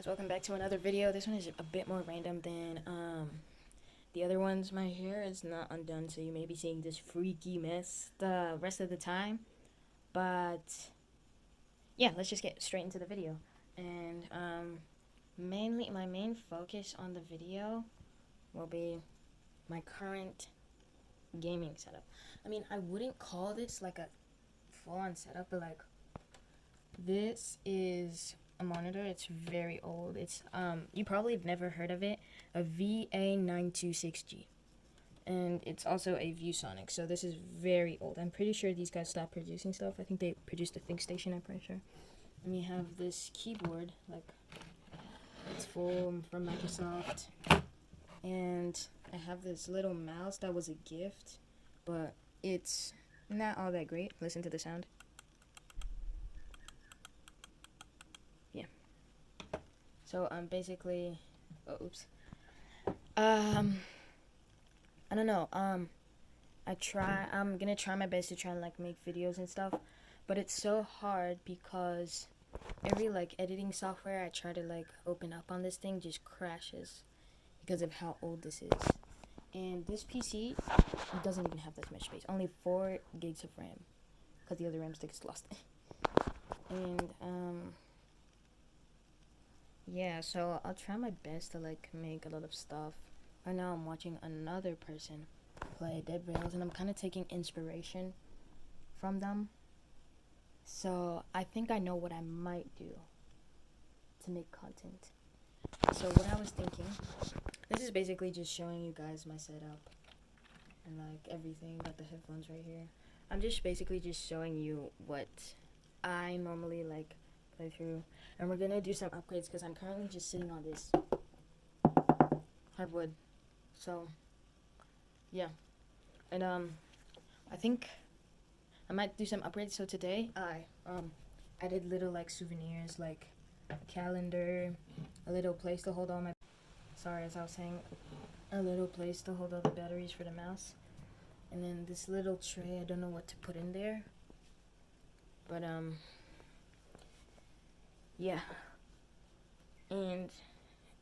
Guys, welcome back to another video. This one is a bit more random than the other ones. My hair is not undone, so you may be seeing this freaky mess the rest of the time. But yeah, let's just get straight into the video. And mainly my main focus on the video will be my current gaming setup. I mean, I wouldn't call this like a full-on setup, but like this is a monitor. It's very old. It's you probably have never heard of it, a VA926G, and it's also a ViewSonic. So this is very old. I'm pretty sure these guys stopped producing stuff. I think they produced a ThinkStation, I'm pretty sure. And you have this keyboard, like it's full from Microsoft, and I have this little mouse that was a gift, but it's not all that great. Listen to the sound. So basically, oh, oops. I don't know. I'm gonna try my best to try and like make videos and stuff, but it's so hard because every like editing software I try to like open up on this thing just crashes because of how old this is. And this PC doesn't even have this much space. Only 4 gigs of RAM because the other RAM stick is lost. And yeah, so I'll try my best to like make a lot of stuff. Right now I'm watching another person play Dead Rails and I'm kind of taking inspiration from them. So I think I know what I might do to make content. So what I was thinking, this is basically just showing you guys my setup and like everything. Got the headphones right here. I'm just basically just showing you what I normally like play through, and we're gonna do some upgrades because I'm currently just sitting on this hardwood. So yeah, and I think I might do some upgrades. So today I added little like souvenirs, like a calendar, a little place to hold all my, sorry, as I was saying, a little place to hold all the batteries for the mouse, and then this little tray. I don't know what to put in there, but yeah. And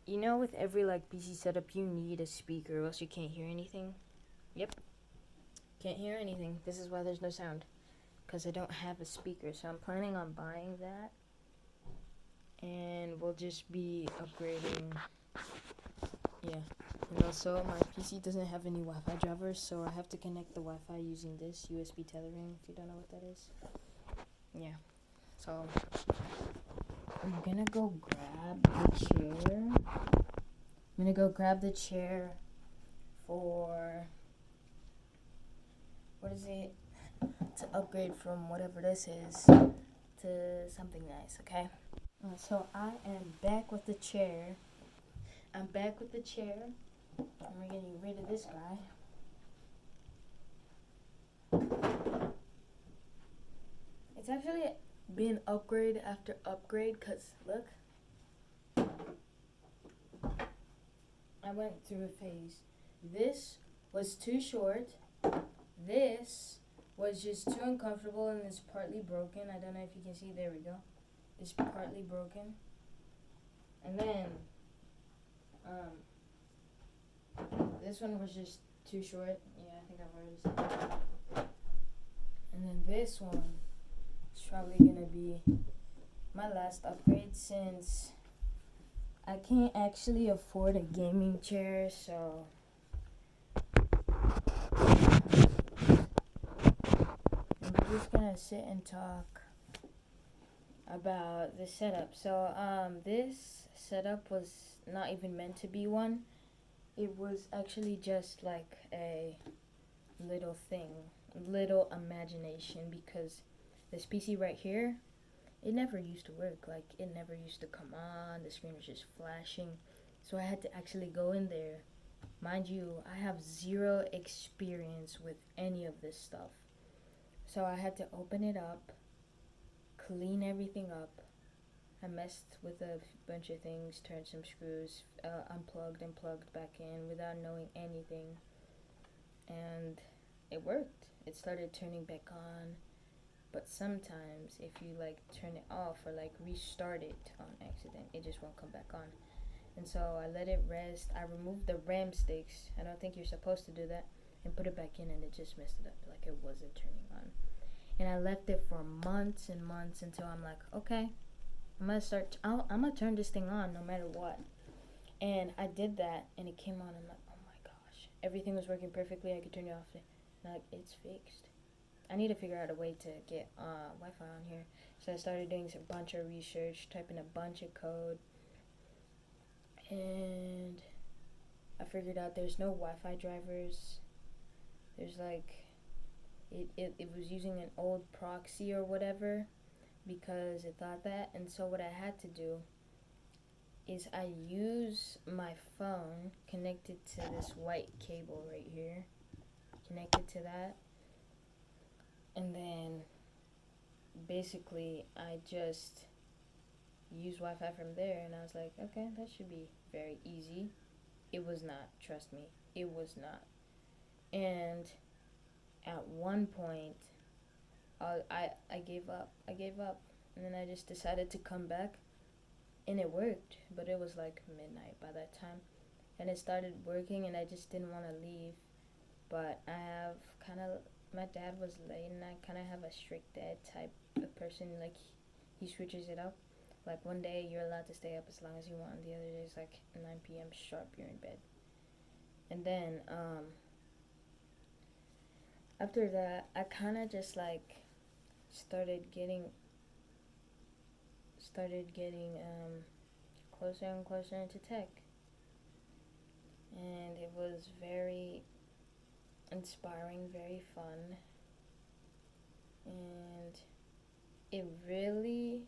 you know, with every like PC setup, you need a speaker, or else you can't hear anything. Yep, can't hear anything. This is why there's no sound, because I don't have a speaker. So I'm planning on buying that, and we'll just be upgrading. Yeah, and also my PC doesn't have any Wi-Fi drivers, so I have to connect the Wi-Fi using this USB tethering. If you don't know what that is, yeah. So I'm gonna go grab the chair. I'm gonna go grab the chair for, what is it, to upgrade from whatever this is to something nice, okay? So I am back with the chair. And we're getting rid of this guy. It's actually been upgrade after upgrade, because look, I went through a phase. This was too short. This was just too uncomfortable and it's partly broken. I don't know if you can see. There we go. It's partly broken. And then this one was just too short. Yeah, I think I've already said that. And then this one is probably gonna be my last upgrade, since I can't actually afford a gaming chair, so I'm just gonna sit and talk about the setup. So this setup was not even meant to be one. It was actually just like a little thing, little imagination, because this PC right here, it never used to work. Like, it never used to come on. The screen was just flashing. So I had to actually go in there. Mind you, I have zero experience with any of this stuff. So I had to open it up, clean everything up. I messed with a bunch of things, turned some screws, unplugged and plugged back in without knowing anything. And it worked. It started turning back on. but sometimes if you like turn it off or like restart it on accident, it just won't come back on. And so I let it rest. I removed the RAM sticks. I don't think you're supposed to do that. And put it back in, and it just messed it up. Like it wasn't turning on. And I left it for months and months until I'm like, okay, I'm gonna turn this thing on no matter what. And I did that, and it came on. I'm like, oh my gosh, everything was working perfectly. I could turn it off. And like, it's fixed. I need to figure out a way to get Wi-Fi on here. So I started doing a bunch of research, typing a bunch of code, and I figured out there's no Wi-Fi drivers. There's like, it was using an old proxy or whatever because it thought that. And so what I had to do is I use my phone connected to this white cable right here, connected to that, and then basically I just use Wi-Fi from there. And I was like, okay, that should be very easy. It was not, trust me, it was not. And at one point, I gave up. And then I just decided to come back, and it worked. But it was like midnight by that time, and it started working, and I just didn't want to leave. But I have kind of, my dad was late, and I kind of have a strict dad type of person. Like he switches it up. Like one day you're allowed to stay up as long as you want, and the other day it's like 9 p.m. sharp, you're in bed. And then after that, I kind of just like started getting closer and closer into tech, and it was very inspiring, very fun, and it really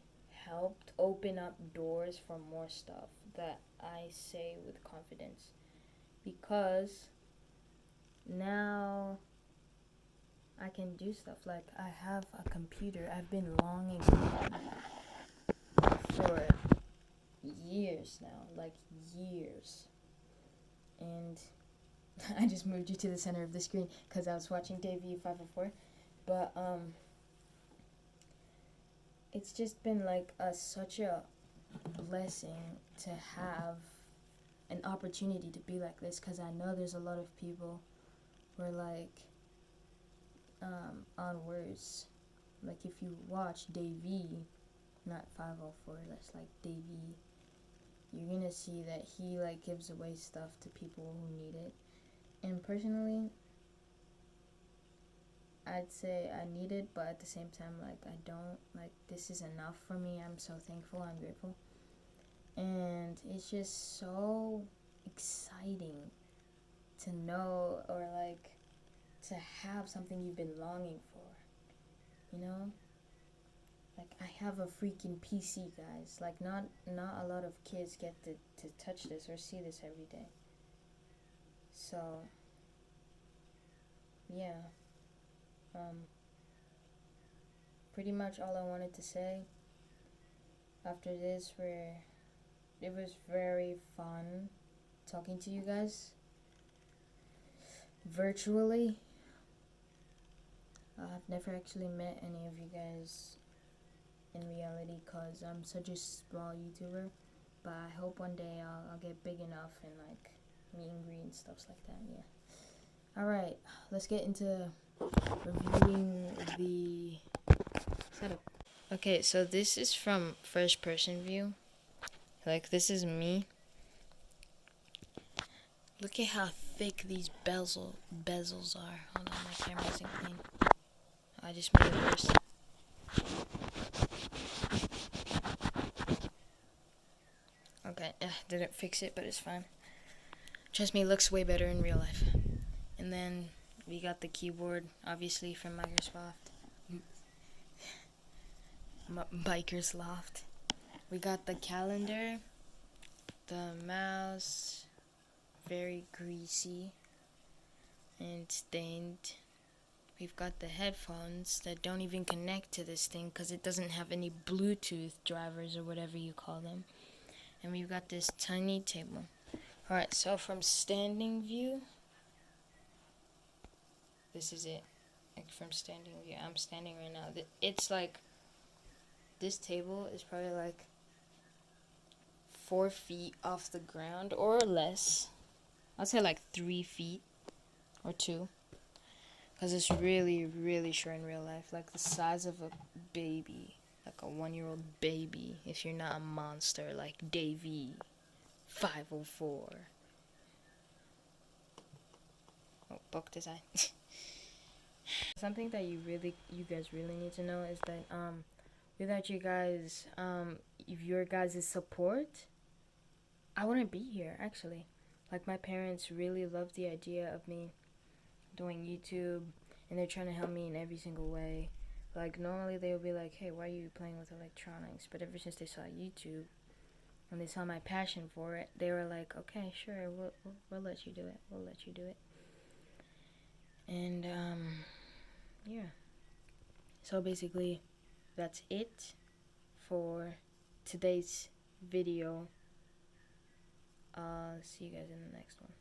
helped open up doors for more stuff that I say with confidence, because now I can do stuff. Like I have a computer. I've been longing for one for years now, like years. And I just moved you to the center of the screen because I was watching Davey 504. But it's just been like such a blessing to have an opportunity to be like this, because I know there's a lot of people who are like on worse. Like if you watch Davey, not 504, that's like Davey, you're gonna see that he like gives away stuff to people who need it. And personally, I'd say I need it, but at the same time, like I don't, like this is enough for me. I'm so thankful, I'm grateful. And it's just so exciting to know, or like to have something you've been longing for, you know? Like I have a freaking PC, guys. Like not a lot of kids get to touch this or see this every day. So yeah, pretty much all I wanted to say after this, it was very fun talking to you guys virtually. I've never actually met any of you guys in reality because I'm such a small YouTuber, but I hope one day I'll get big enough and like meet and greet and stuff like that. Yeah. Alright, let's get into reviewing the setup. Okay, so this is from first person view. Like this is me. Look at how thick these bezels are. Hold on, my camera isn't clean. I just made it worse. Okay, didn't fix it, but it's fine. Trust me, it looks way better in real life. And then we got the keyboard, obviously from Microsoft. Biker's Loft. We got the calendar, the mouse, very greasy and stained. We've got the headphones that don't even connect to this thing because it doesn't have any Bluetooth drivers or whatever you call them. And we've got this tiny table. Alright, so from standing view, this is it. like from standing view. I'm standing right now. It's like this table is probably like 4 feet off the ground or less. I'd say like 3 feet or two, because it's really, really short in real life. Like the size of a baby, like a 1-year-old baby, if you're not a monster like Davey 504. Oh, book design. Something that you guys really need to know is that without you guys if your guys' support, I wouldn't be here actually. Like my parents really love the idea of me doing YouTube, and they're trying to help me in every single way. Like normally they would be like, "Hey, why are you playing with electronics?" But ever since they saw YouTube and they saw my passion for it, they were like, "Okay, sure, we'll let you do it. We'll let you do it." And yeah. So basically, that's it for today's video. See you guys in the next one.